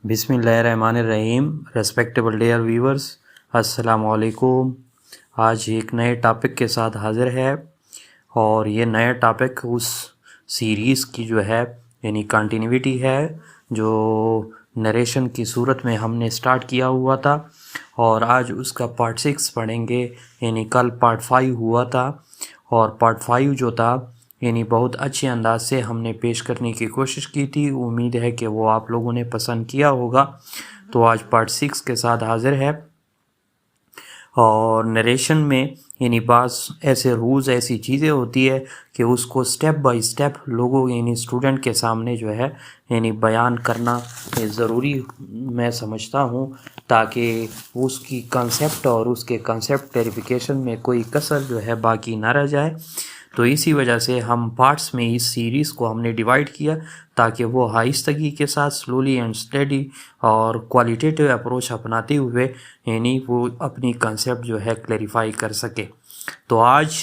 बिस्मिल्लाहिर्रहमानिर्रहीम। Respectable dear viewers, अस्सलाम वालेकुम। आज एक नए टॉपिक के साथ हाज़िर है और ये नया टॉपिक उस सीरीज़ की जो है यानी कंटिन्यूटी है जो नरेशन की सूरत में हमने स्टार्ट किया हुआ था और आज उसका पार्ट 6 पढ़ेंगे। यानी कल पार्ट 5 हुआ था और पार्ट 5 जो था यानी बहुत अच्छे अंदाज से हमने पेश करने की कोशिश की थी। उम्मीद है कि वो आप लोगों ने पसंद किया होगा। तो आज पार्ट 6 के साथ हाज़िर है और नरेशन में यानी बाज़ ऐसे रूल्स ऐसी चीज़ें होती है कि उसको स्टेप बाय स्टेप लोगों यानी स्टूडेंट के सामने जो है यानी बयान करना ज़रूरी मैं समझता हूँ ताकि उसकी कंसेप्ट और उसके कंसेप्ट क्लैरिफिकेशन में कोई कसर जो है बाकी ना रह जाए। तो इसी वजह से हम पार्ट्स में इस सीरीज़ को हमने डिवाइड किया ताकि वो आहिस्तगी के साथ स्लोली एंड स्टडी और क्वालिटेटिव अप्रोच अपनाते हुए यानी वो अपनी कंसेप्ट जो है क्लैरिफाई कर सके। तो आज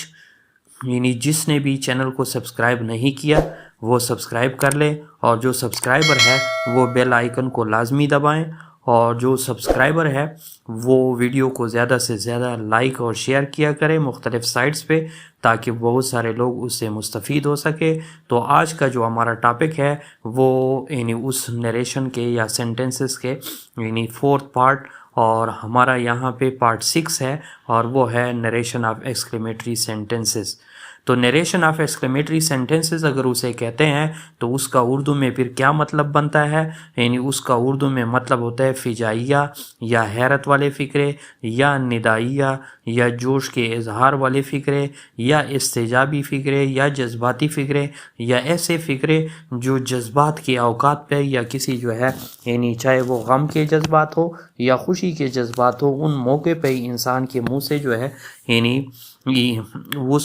यानी जिसने भी चैनल को सब्सक्राइब नहीं किया वो सब्सक्राइब कर ले और जो सब्सक्राइबर है वो बेल आइकन को लाजमी दबाएं और जो सब्सक्राइबर है वो वीडियो को ज़्यादा से ज़्यादा लाइक और शेयर किया करें मुख्तलिफ़ साइट्स पे ताकि बहुत सारे लोग उससे मुस्तफ़ीद हो सके। तो आज का जो हमारा टॉपिक है वो यानी उस नरेशन के या सेंटेंसेस के यानी 4th पार्ट और हमारा यहाँ पे पार्ट 6 है और वो है नरेशन ऑफ एक्सक्लेमेटरी सेंटेंसेस। तो नरेशन ऑफ एक्सक्लेमेटरी सेंटेंसेस अगर उसे कहते हैं तो उसका उर्दू में फिर क्या मतलब बनता है। यानी उसका उर्दू में मतलब होता है फ़िजाइया या हैरत वाले फ़िक्रे या निदाइया या जोश के इजहार वाले फ़िक्रे या इस्तेजाबी फ़िक्रे या जज्बाती फ़िक्रे या ऐसे फ़िक्रे जो जज्बात के औकात पर या किसी जो है यानी चाहे वो गम के जज्बात हो या खुशी के जज्बात हो उन मौके पर इंसान के मुँह से जो है यानी वो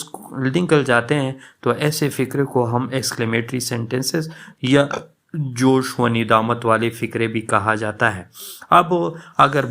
निकल जाते हैं। तो ऐसे फ़िक्रे को हम एक्सक्लेमेटरी सेंटेंसेस या जोश व निदामत वाले फ़िक्रे भी कहा जाता है। अब अगर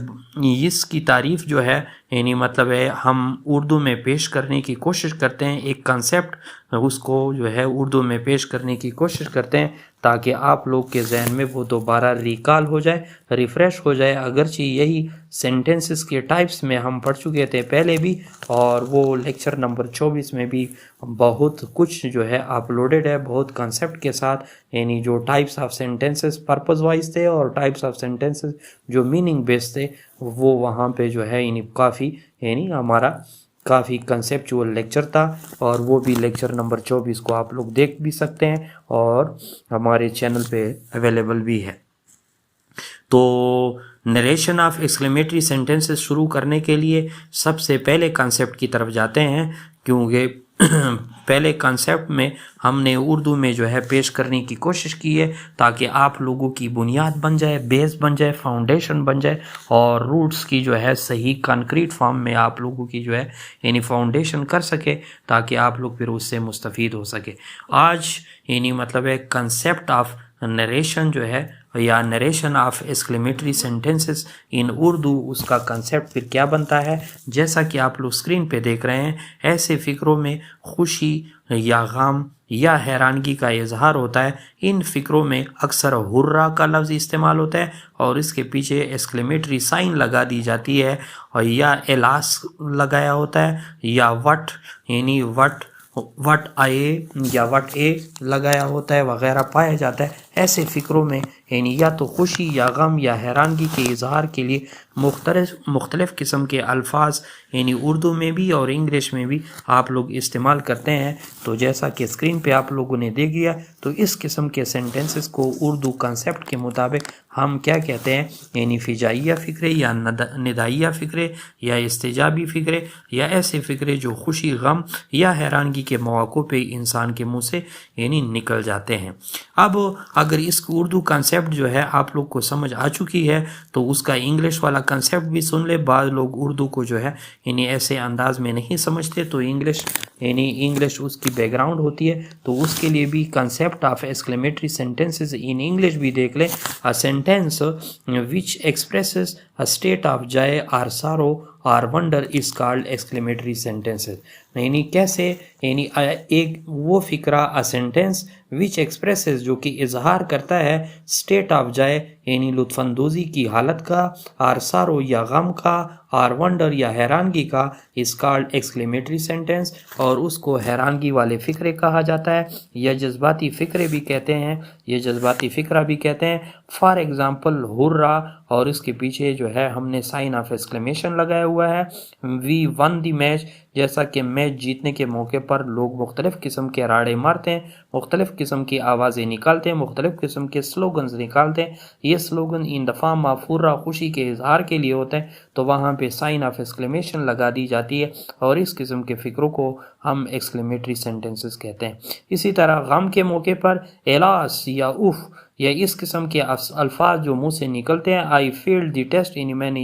इसकी तारीफ़ जो है यानी मतलब है हम उर्दू में पेश करने की कोशिश करते हैं एक कंसेप्ट उसको जो है उर्दू में पेश करने की कोशिश करते हैं ताकि आप लोग के जहन में वो दोबारा रिकॉल हो जाए रिफ़्रेश हो जाए। अगरचे यही सेंटेंसेस के टाइप्स में हम पढ़ चुके थे पहले भी और वो लेक्चर नंबर 24 में भी बहुत कुछ जो है अपलोडेड है बहुत कंसेप्ट के साथ यानी जो types of sentences purpose wise थे और टाइप्स ऑफ सेंटेंसेस जो मीनिंग बेस्ड थे वो वहाँ पे जो है यानी काफ़ी यानी हमारा काफ़ी कंसेप्चुअल लेक्चर था और वो भी लेक्चर नंबर 24 को आप लोग देख भी सकते हैं और हमारे चैनल पे अवेलेबल भी है। तो नरेशन ऑफ एक्सक्लेमेटरी सेंटेंसेस शुरू करने के लिए सबसे पहले कंसेप्ट की तरफ जाते हैं क्योंकि पहले कंसेप्ट में हमने उर्दू में जो है पेश करने की कोशिश की है ताकि आप लोगों की बुनियाद बन जाए बेस बन जाए फाउंडेशन बन जाए और रूट्स की जो है सही कंक्रीट फॉर्म में आप लोगों की जो है यानी फाउंडेशन कर सके ताकि आप लोग फिर उससे मुस्तफ़ीद हो सके। आज यानी मतलब है कंसेप्ट ऑफ नरेशन जो है या narration of exclamatory sentences in Urdu उसका कंसेप्ट फिर क्या बनता है। जैसा कि आप लोग स्क्रीन पे देख रहे हैं ऐसे फ़िक्रों में खुशी या गम या हैरानगी का इजहार होता है। इन फ़िक्रों में अक्सर हुर्रा का लफ्ज़ इस्तेमाल होता है और इसके पीछे एक्सक्लेमेटरी साइन लगा दी जाती है और या एलास लगाया होता है या वट यानी वट आए या वट ए लगाया होता है वगैरह पाया जाता है। ऐसे फ़िक्रों में यानी या तो खुशी या गम या हैरानगी के इजहार के लिए मुख्तलिफ़ किस्म के अल्फाज यानी उर्दू में भी और इंग्लिश में भी आप लोग इस्तेमाल करते हैं। तो जैसा कि स्क्रीन पे आप लोगों ने देख लिया तो इस किस्म के सेंटेंसेस को उर्दू कंसेप्ट के मुताबिक हम क्या कहते हैं यानी फ़िजाइया फ़िक्रे या निदाइया फ़िक्रे या इस्तेजाबी फ़िक्रे या ऐसे फ़िक्रे जो खुशी गम या हैरानगी के मौक़ों पे इंसान के मुँह से यानी निकल जाते हैं। अब अगर इस उर्दू कंसेप्ट जो है आप लोग को समझ आ चुकी है तो उसका इंग्लिश वाला कंसेप्ट भी सुन ले। बाद लोग उर्दू को जो है यानी ऐसे अंदाज में नहीं समझते तो इंग्लिश उसकी बैकग्राउंड होती है तो उसके लिए भी concept of exclamatory sentences in English भी देख ले। A sentence which expresses a state of Joy और सारो और wonder is called exclamatory sentences. यानी कैसे यानी एक वो फ़िक्रा अ सेंटेंस विच एक्सप्रेसेस जो कि इजहार करता है स्टेट ऑफ जाए यानी लुत्फानंदोज़ी की हालत का, आर सारो या गम का, आर वंडर या हैरानगी का, इस कॉल्ड एक्सक्लेमेटरी सेंटेंस, और उसको हैरानगी वाले फ़िक्रे कहा जाता है या जज्बाती फ़िक्रे भी कहते हैं, ये जज्बाती फ़िक्रा भी कहते हैं। फॉर एग्ज़ाम्पल हुर्रा, और इसके पीछे जो है हमने साइन ऑफ एक्सक्लेमेशन लगाया हुआ है। वी वन द मैच, जैसा कि मैच जीतने के मौके पर लोग मुख्तलिफ़ किस्म के राड़े मारते हैं, मुख्तलिफ़ किस्म की आवाज़ें निकालते हैं, मुख्तलिफ़ किस्म के स्लोगन्स निकालते हैं। ये स्लोगन इन दफ़ा माफूरा खुशी के इजहार के लिए होते हैं, तो वहाँ पे साइन ऑफ एक्सक्लेमेशन लगा दी जाती है और इस किस्म के फ़िक्रों को हम एक्सक्लेमेटरी सेंटेंसेस कहते हैं। इसी तरह गम के मौके पर एलास या उफ़ या इस किस्म के अल्फाज जो मुंह से निकलते हैं, आई फेल्ड द टेस्ट, यानी मैंने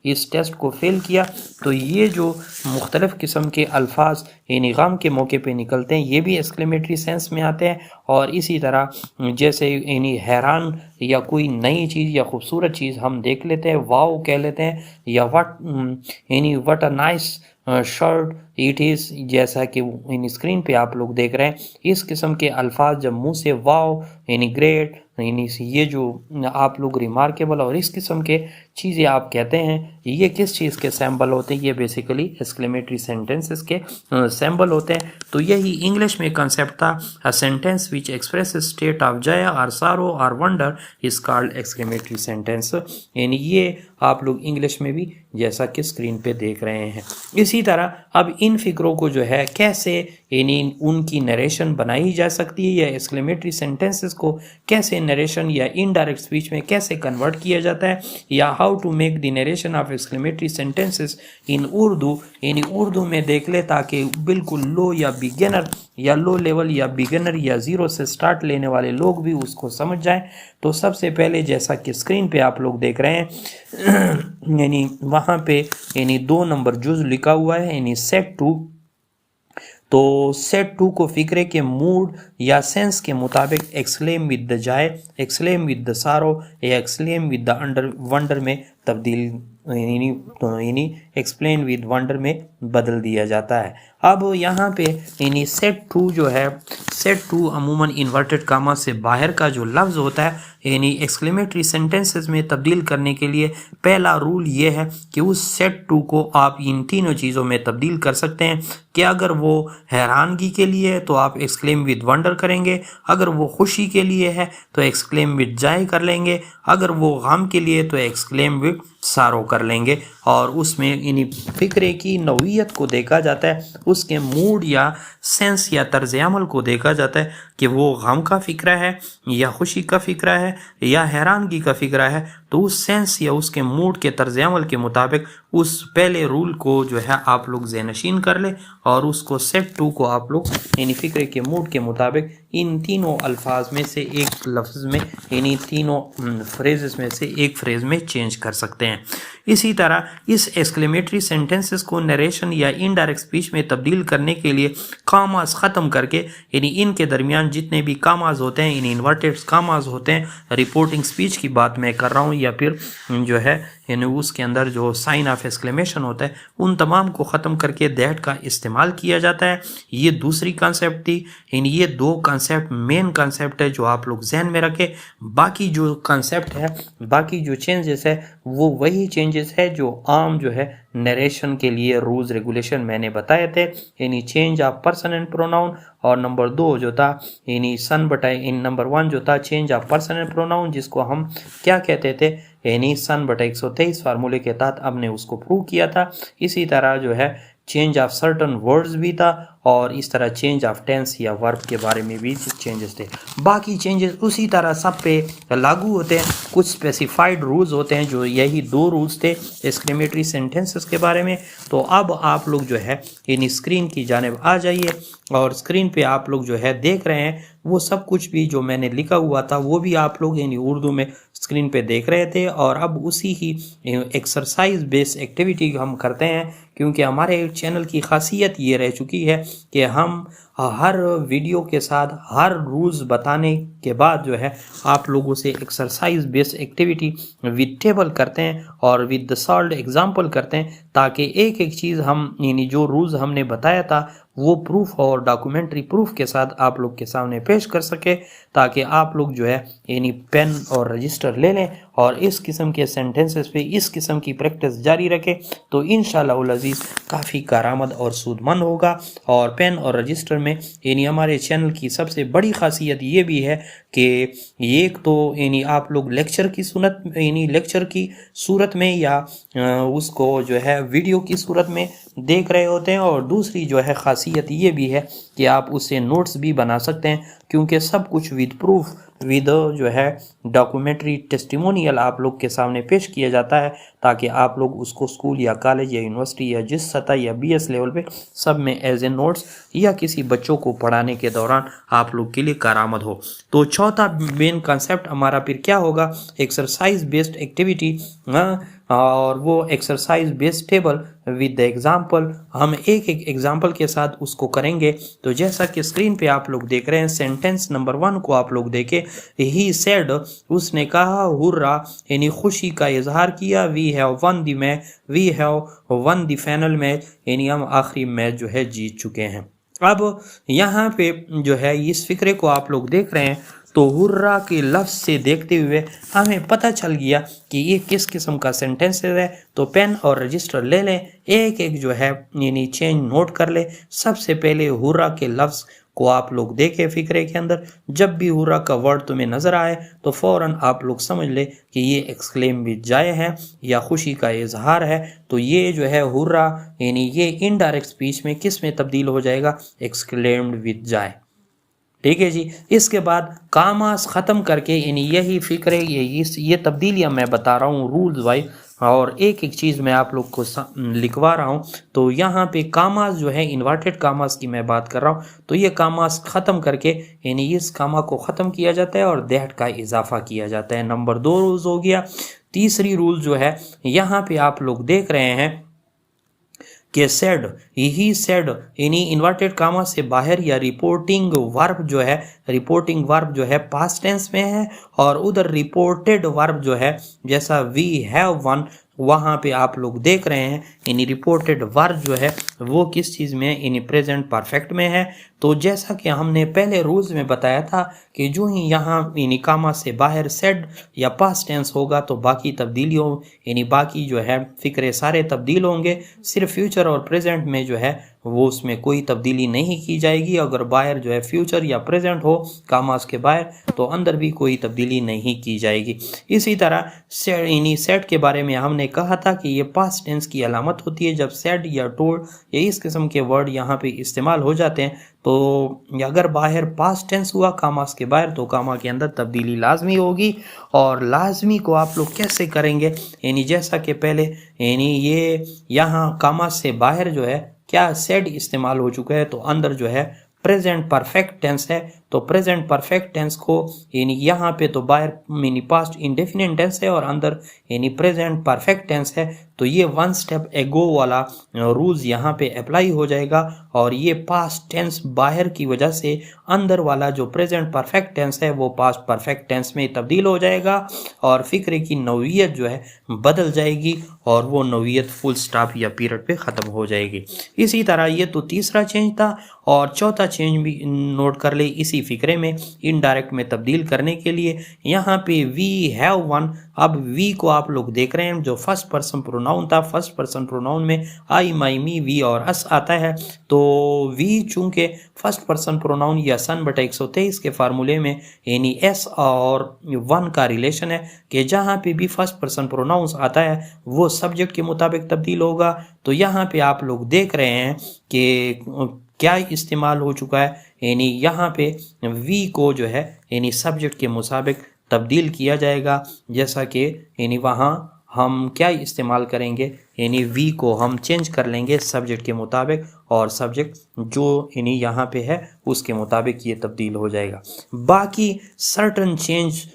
इस टेस्ट को फेल किया, तो ये जो मुख्तलिफ़ किस्म के अल्फाज यानी गम के मौके पे निकलते हैं, ये भी एक्सक्लेमेटरी सेंस में आते हैं। और इसी तरह जैसे यानी हैरान या कोई नई चीज़ या खूबसूरत चीज़ हम देख लेते हैं, वाओ कह लेते हैं, या यानी what a nice shirt it is, जैसा कि इन स्क्रीन पे आप लोग देख रहे हैं। इस किस्म के अल्फाज जब मुंह से वाओ यानी ग्रेट यानी ये जो आप लोग रिमार्केबल और इस किस्म के चीज़ें आप कहते हैं, ये किस चीज़ के सैम्बल होते हैं? ये बेसिकली एक्सक्लेमेटरी सेंटेंसेस के सैम्बल होते हैं। तो यही इंग्लिश में कंसेप्ट था, a sentence which express state of Joy और सारो और wonder is called exclamatory sentence. यानी ये आप लोग इंग्लिश में भी जैसा कि स्क्रीन पे देख रहे हैं। इसी तरह अब इन फिक्रों को जो है कैसे यानी उनकी नरेशन बनाई जा सकती है, या एक्सक्लेमेटरी सेंटेंसेस को कैसे नरेशन या इनडायरेक्ट स्पीच में कैसे कन्वर्ट किया जाता है, या how to make the narration of exclamatory sentences in Urdu, यानी उर्दू में देख ले, ताकि बिल्कुल लो या बिगिनर या लो लेवल या बिगिनर या ज़ीरो से स्टार्ट लेने वाले लोग भी उसको समझ जाएं। तो सबसे पहले जैसा कि स्क्रीन पे आप लोग देख रहे हैं यानी वहाँ पे यानी 2 नंबर जुज लिखा हुआ है, यानी सेट टू। तो सेट टू को फिक्रे के मूड या सेंस के मुताबिक एक्सक्लेम विद द जाय, एक्सक्लेम विद द सारो या exclaim with the under wonder में तब्दील यानी एक्सप्लेन विद वंडर में बदल दिया जाता है। अब यहाँ पे यानी सेट टू जो है, सेट टू अमूमन इन्वर्टेड कामा से बाहर का जो लफ्ज़ होता है यानी एक्सक्लेमेटरी सेंटेंसेस में तब्दील करने के लिए पहला रूल ये है कि उस सेट टू को आप इन तीनों चीज़ों में तब्दील कर सकते हैं कि अगर वो हैरानगी के लिए है तो आप एक्सक्लेम विद वंडर करेंगे, अगर वो खुशी के लिए है तो एक्सक्लेम विद जाय कर लेंगे, अगर वो गम के लिए तो एक्सक्लेम विद सारो कर लेंगे। और उसमें इन फिक्रे की नौइयत को देखा जाता है, उसके मूड या सेंस या तर्ज अमल को देखा जाता है कि वो गम का फ़िक्रा है या खुशी का फ़िक्रा है या हैरानगी का फ़िक्रा है। तो उस सेंस या उसके मूड के तर्ज अमल के मुताबिक उस पहले रूल को जो है आप लोग ज़हनशीन कर ले और उसको सेट टू को आप लोग यानी फ़िक्रे के मूड के मुताबिक इन तीनों अल्फाज में से एक लफ्ज़ में यानी तीनों फ्रेजेस में से एक फ्रेज़ में चेंज कर सकते हैं। इसी तरह इस एक्सक्लेमेटरी सेंटेंसेस को नरेशन या इनडायरेक्ट स्पीच में तब्दील करने के लिए कामास ख़त्म करके यानी इनके दरमियान जितने भी कामास होते हैं, इन इन्वर्टेड कामास होते हैं, रिपोर्टिंग स्पीच की बात मैं कर रहा हूँ, या फिर जो है यानी उसके अंदर जो साइन ऑफ एक्सक्लेमेशन होता है, उन तमाम को ख़त्म करके दैट का इस्तेमाल किया जाता है। ये दूसरी कॉन्सेप्ट थी। यानी ये 2 कॉन्सेप्ट मेन कॉन्सेप्ट है जो आप लोग जहन में रखें। बाकी जो कॉन्सेप्ट है, बाकी जो चेंजेस है, वो वही चेंजेस है जो आम जो है नरेशन के लिए रूल्स रेगुलेशन मैंने बताए थे, यानी change of person and pronoun, और नंबर 2 जो था यानी सन बटाए इन नंबर 1 जो था change of person and pronoun, जिसको हम क्या कहते थे यानी सन बटा 123 फार्मूले के तहत हमने उसको प्रूव किया था। इसी तरह जो है चेंज ऑफ सर्टन वर्ड्स भी था, और इस तरह चेंज ऑफ टेंस या वर्ब के बारे में भी चेंजेस थे। बाकी चेंजेस उसी तरह सब पे लागू होते हैं। कुछ स्पेसिफाइड रूल्स होते हैं, जो यही 2 रूल्स थे एक्सक्लेमेटरी सेंटेंसेस के बारे में। तो अब आप लोग जो है इन स्क्रीन की जानिब आ जाइए, और स्क्रीन पे आप लोग जो है देख रहे हैं वो सब कुछ भी जो मैंने लिखा हुआ था वो भी आप लोग यानी उर्दू में स्क्रीन पे देख रहे थे। और अब उसी ही एक्सरसाइज बेस्ड एक्टिविटी हम करते हैं, क्योंकि हमारे चैनल की खासियत ये रह चुकी है कि हम हर वीडियो के साथ हर रूल्स बताने के बाद जो है आप लोगों से exercise based activity with table करते हैं और विद द सॉल्व्ड एग्जांपल करते हैं, ताकि एक एक चीज़ हम यानी जो रूल्स हमने बताया था वो प्रूफ और डॉक्यूमेंट्री प्रूफ के साथ आप लोग के सामने पेश कर सके, ताकि आप लोग जो है यानी पेन और रजिस्टर ले लें और इस किस्म के सेंटेंसेस पे इस किस्म की प्रैक्टिस जारी रखें। तो इंशाअल्लाह उल अज़ीज़ काफ़ी कारआमद और सूदमंद होगा। और पेन और रजिस्टर में यानी हमारे चैनल की सबसे बड़ी खासियत ये भी है कि एक तो यानी आप लोग लेक्चर की सूरत में या उसको जो है वीडियो की सूरत में देख रहे होते हैं, और दूसरी जो है खासियत ये भी है कि आप उससे नोट्स भी बना सकते हैं, क्योंकि सब कुछ विद प्रूफ विद जो है डॉक्यूमेंट्री टेस्टिमोनियल आप लोग के सामने पेश किया जाता है, ताकि आप लोग उसको स्कूल या कॉलेज या यूनिवर्सिटी या जिस सतह या BS लेवल पे सब में एज ए नोट्स या किसी बच्चों को पढ़ाने के दौरान आप लोग के लिए कारआमद हो। तो चौथा मेन कॉन्सेप्ट हमारा फिर क्या होगा, एक्सरसाइज बेस्ड एक्टिविटी, और वो exercise based table with the example. हम एक एक एग्जाम्पल के साथ उसको करेंगे। तो जैसा कि स्क्रीन पे आप लोग देख रहे हैं, सेंटेंस नंबर 1 को आप लोग देखें। ही सेड, उसने कहा, हुर्रा यानी खुशी का इजहार किया, we have won the final match, यानी हम आखिरी मैच जो है जीत चुके हैं। अब यहाँ पे जो है इस फिक्रे को आप लोग देख रहे हैं, तो हुर्रा के लफ्ज़ से देखते हुए हमें पता चल गया कि ये किस किस्म का सेंटेंस है। तो पेन और रजिस्टर ले लें, एक एक जो है यानी चेंज नोट कर ले। सबसे पहले हुर्रा के लफ्ज़ को आप लोग देखें फिक्रे के अंदर। जब भी हुर्रा का वर्ड तुम्हें नज़र आए तो फ़ौरन आप लोग समझ ले कि ये एक्सक्लेम विद जाए है या खुशी का इजहार है। तो ये जो है हुर्रा यानी ये इनडायरेक्ट स्पीच में किस में तब्दील हो जाएगा, एक्सक्लेम्ड विद जाए। ठीक है जी। इसके बाद कामास ख़त्म करके यानी यही फिक्र ये तब्दीलियाँ मैं बता रहा हूँ रूल्स वाइज, और एक एक चीज़ मैं आप लोग को लिखवा रहा हूँ। तो यहाँ पे कामास जो है इन्वर्टेड कामास की मैं बात कर रहा हूँ। तो ये कामास ख़त्म करके यानी इस कामा को ख़त्म किया जाता है और दैट का इजाफा किया जाता है। नंबर 2 रूल्स हो गया। तीसरी रूल जो है यहाँ पे आप लोग देख रहे हैं कि सेड, ही सेड यानी इन्वर्टेड कामा से बाहर या रिपोर्टिंग वर्ब जो है पास्ट टेंस में है, और उधर रिपोर्टेड वर्ब जो है जैसा वी हैव वन, वहाँ पे आप लोग देख रहे हैं यानी रिपोर्टेड वर्ब जो है वो किस चीज़ में यानी प्रेजेंट परफेक्ट में है। तो जैसा कि हमने पहले रूल्स में बताया था कि जो ही यहाँ यानी कामा से बाहर सेड या पास्ट टेंस होगा तो बाकी तब्दीलियों यानी बाकी जो है फिक्रे सारे तब्दील होंगे। सिर्फ फ्यूचर और प्रेजेंट में जो है वो उसमें कोई तब्दीली नहीं की जाएगी। अगर बाहर जो है फ्यूचर या प्रेजेंट हो कामास के बाहर तो अंदर भी कोई तब्दीली नहीं की जाएगी। इसी तरह यानी सेड के बारे में हमने कहा था कि ये पास्ट टेंस की अलामत होती है। जब सेड या टोल्ड या इस किस्म के वर्ड यहाँ पे इस्तेमाल हो जाते हैं तो अगर बाहर पास्ट टेंस हुआ कामास के बाहर तो कामा के अंदर तब्दीली लाजमी होगी। और लाजमी को आप लोग कैसे करेंगे, यानी जैसा कि पहले यानी ये यहाँ कामास से बाहर जो है क्या सेड इस्तेमाल हो चुका है, तो अंदर जो है प्रेजेंट परफेक्ट टेंस है। तो प्रेजेंट परफेक्ट टेंस को यानी यहाँ पे तो बाहर यानी पास्ट इंडेफिनिट टेंस है और अंदर यानी प्रेजेंट परफेक्ट टेंस है। तो ये वन स्टेप एगो वाला रूल्स यहाँ पे अप्लाई हो जाएगा, और ये पास्ट टेंस बाहर की वजह से अंदर वाला जो प्रेजेंट परफेक्ट टेंस है वो पास्ट परफेक्ट टेंस में तब्दील हो जाएगा, और फिक्रे की नौइयत जो है बदल जाएगी और वो नौइयत फुल स्टॉप या पीरियड पे ख़त्म हो जाएगी। इसी तरह ये तो तीसरा चेंज था, और चौथा चेंज भी नोट कर ले इसी फिक्रे में इनडायरेक्ट में तब्दील करने के लिए। यहाँ पे वी हैव वन, अब वी को आप लोग देख रहे हैं जो फर्स्ट पर्सन प्रोनाउन था। फर्स्ट पर्सन प्रोनाउन में आई, माई, मी, वी और अस आता है। तो वी चूंकि फर्स्ट पर्सन प्रोनाउन या सन बटा 123 के फार्मूले में यानी एस और वन का रिलेशन है कि जहाँ पे भी फर्स्ट पर्सन प्रोनाउंस आता है वो सब्जेक्ट के मुताबिक तब्दील होगा। तो यहाँ पे आप लोग देख रहे हैं कि क्या इस्तेमाल हो चुका है, यानी यहाँ पे वी को जो है यानी सब्जेक्ट के मुताबिक तब्दील किया जाएगा। जैसा कि यानी वहाँ हम क्या इस्तेमाल करेंगे, यानी वी को हम चेंज कर लेंगे सब्जेक्ट के मुताबिक, और सब्जेक्ट जो यानी यहाँ पे है उसके मुताबिक ये तब्दील हो जाएगा। बाकी सर्टन चेंज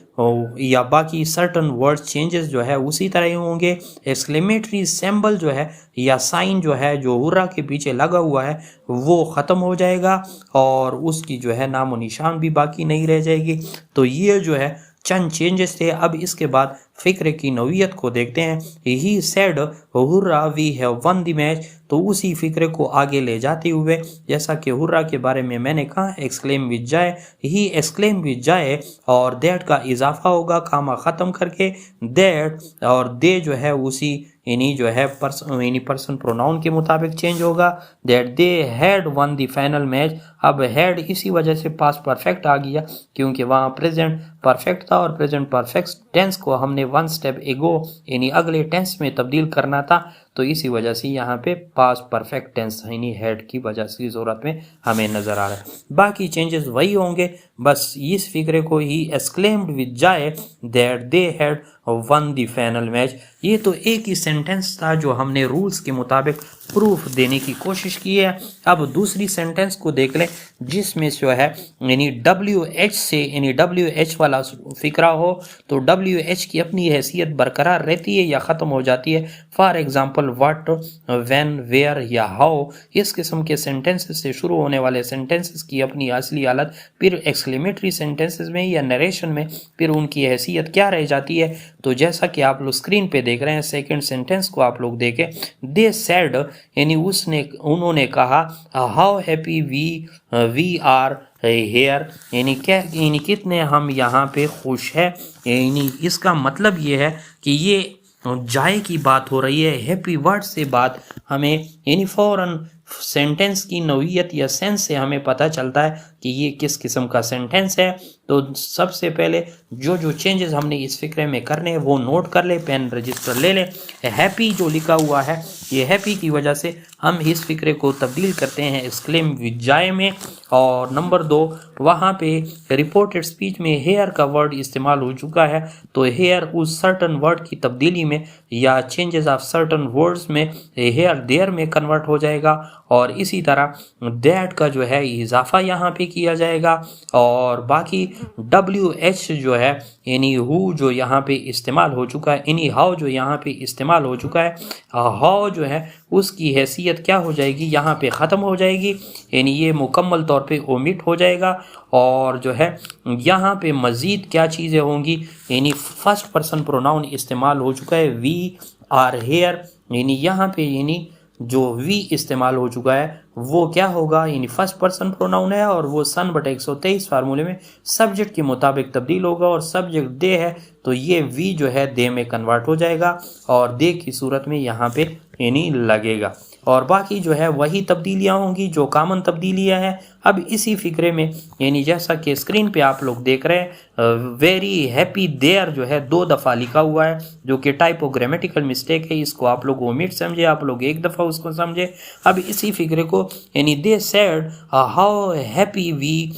या बाकी सर्टन वर्ड चेंजेस जो है उसी तरह ही होंगे। एक्सक्लेमेटरी सिंबल जो है या साइन जो है जो हुर्रा के पीछे लगा हुआ है वो ख़त्म हो जाएगा और उसकी जो है नामो निशान भी बाकी नहीं रह जाएगी। तो ये जो है चंद चेंजेस थे। अब इसके बाद फ़िक्र की नौइयत को देखते हैं। He said hurrah we have won the match. तो उसी फ़िक्र को आगे ले जाते हुए जैसा कि हुर्रा के बारे में मैंने कहा एक्सक्लेम विद जाए, ही एक्सक्लेम विद जाए और दैट का इजाफा होगा कामा ख़त्म करके दैट और दे जो है उसी यानी जो है पर्सन प्रोनाउन के मुताबिक चेंज होगा। That they had one the final match. अब हैड इसी वजह से पास्ट परफेक्ट आ गया क्योंकि वहाँ प्रेजेंट परफेक्ट था और प्रेजेंट परफेक्ट टेंस को हमने वन स्टेप एगो यानी अगले टेंस में तब्दील करना था। तो इसी वजह से यहाँ पे पास्ट परफेक्ट टेंस यानी हैड की वजह से ज़रूरत में हमें नज़र आ रहा है। बाकी चेंजेस वही होंगे, बस इस फिक्रे को he exclaimed with joy that they had one the final match. ये तो एक ही सेंटेंस था जो हमने रूल्स के मुताबिक प्रूफ देने की कोशिश की है। अब दूसरी सेंटेंस को देख लें जिसमें जो है यानी WH से यानी WH वाला फिक्रा हो तो WH की अपनी हैसियत बरकरार रहती है या ख़त्म हो जाती है। For example what, when, where या हाउ, इस किस्म के सेंटेंसेस से शुरू होने वाले सेंटेंसेस की अपनी असली हालत फिर एक्सक्लेमेटरी सेंटेंसेस में या नरेशन में फिर उनकी हैसियत क्या रह जाती है। तो जैसा कि आप लोग स्क्रीन पे देख रहे हैं सेकंड सेंटेंस को आप लोग देखें। दे सेड यानी उन्होंने कहा how happy we are here यानी क्या यानी कितने हम यहाँ पे खुश है। यानी इसका मतलब ये है कि ये जाए की बात हो रही है। हैप्पी वर्ड से बात हमें यानी फौरन सेंटेंस की नौइयत या सेंस से हमें पता चलता है कि ये किस किस्म का सेंटेंस है। तो सबसे पहले जो जो चेंजेस हमने इस फिक्रे में करने हैं वो नोट कर ले, पेन रजिस्टर ले ले। हैप्पी जो लिखा हुआ है ये हैप्पी की वजह से हम इस फिक्रे को तब्दील करते हैं एक्सक्लेम विद जाए में। और नंबर 2 वहाँ पे रिपोर्टेड स्पीच में हेयर का वर्ड इस्तेमाल हो चुका है तो हेयर उस सर्टन वर्ड की तब्दीली में या चेंजेस ऑफ सर्टन वर्ड्स में हेयर देयर में कन्वर्ट हो जाएगा और इसी तरह दैट का जो है इजाफा यहाँ पे किया जाएगा। और बाकी WH जो है यानी हु जो यहाँ पे इस्तेमाल हो चुका है यानी हाउ जो यहाँ पे इस्तेमाल हो चुका है हाउ जो है उसकी हैसियत क्या हो जाएगी यहाँ पे ख़त्म हो जाएगी यानी ये मुकम्मल तौर पे ओमिट हो जाएगा। और जो है यहाँ पे मज़ीद क्या चीज़ें होंगी यानी फर्स्ट पर्सन प्रोनाउन इस्तेमाल हो चुका है वी आर हेयर यानी यहाँ पे यानी जो वी इस्तेमाल हो चुका है वो क्या होगा यानी फर्स्ट पर्सन प्रोनाउन है और वो सन बटे 123 फार्मूले में सब्जेक्ट के मुताबिक तब्दील होगा और सब्जेक्ट दे है तो ये वी जो है दे में कन्वर्ट हो जाएगा और दे की सूरत में यहाँ पे यानी लगेगा। और बाकी जो है वही तब्दीलियाँ होंगी जो कॉमन तब्दीलियाँ हैं। अब इसी फिक्रे में यानी जैसा कि स्क्रीन पे आप लोग देख रहे हैं वेरी हैप्पी देयर जो है 2 दफ़ा लिखा हुआ है जो कि टाइपोग्रामेटिकल मिस्टेक है। इसको आप लोग ओमिट समझे, आप लोग एक दफ़ा उसको समझे। अब इसी फिक्रे को यानी they said how happy we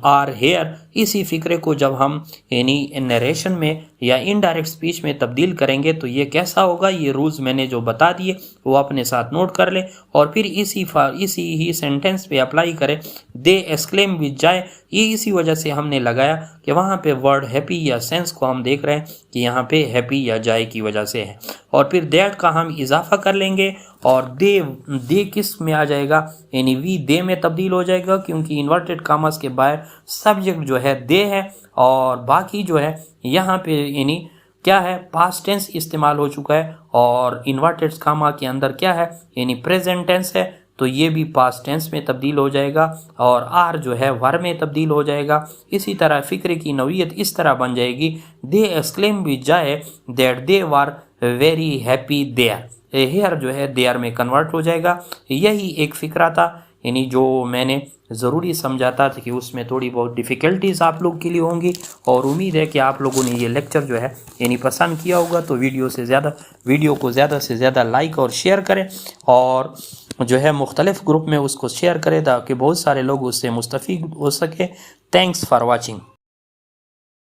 are here इसी फिक्रे को जब हम यानी नरेशन में या इनडायरेक्ट स्पीच में तब्दील करेंगे तो ये कैसा होगा। ये रूल्स मैंने जो बता दिए वो अपने साथ नोट कर ले और फिर इसी ही सेंटेंस पे अप्लाई करें। दे एक्सक्लेम विद जाए ये इसी वजह से हमने लगाया कि वहाँ पे वर्ड हैप्पी या सेंस को हम देख रहे हैं कि यहाँ पे हैप्पी या जाए की वजह से है। और फिर दैट का हम इजाफा कर लेंगे और दे किस में आ जाएगा यानी वी दे में तब्दील हो जाएगा क्योंकि इन्वर्टेड कामर्स के बाहर सब्जेक्ट जो है दे है और बाकी जो है यहाँ पे यानी क्या है पास्ट टेंस इस्तेमाल हो चुका है और इन्वर्टेड कामा के अंदर क्या है यानी प्रेजेंट टेंस है तो ये भी पास्ट टेंस में तब्दील हो जाएगा और आर जो है वर में तब्दील हो जाएगा। इसी तरह फिक्रे की नौइयत इस तरह बन जाएगी they exclaim with joy that they were very happy there. Here जो है देयर में कन्वर्ट हो जाएगा। यही एक फ़िक्रा था यानी जो मैंने ज़रूरी समझा था कि उसमें थोड़ी बहुत डिफ़िकल्टीज़ आप लोग के लिए होंगी और उम्मीद है कि आप लोगों ने ये लेक्चर जो है यानी पसंद किया होगा। तो वीडियो को ज़्यादा से ज़्यादा लाइक और शेयर करें और जो है मुख्तलिफ ग्रुप में उसको शेयर करें ताकि बहुत सारे लोग उससे मुस्तफ़ीद हो सके। Thanks for watching.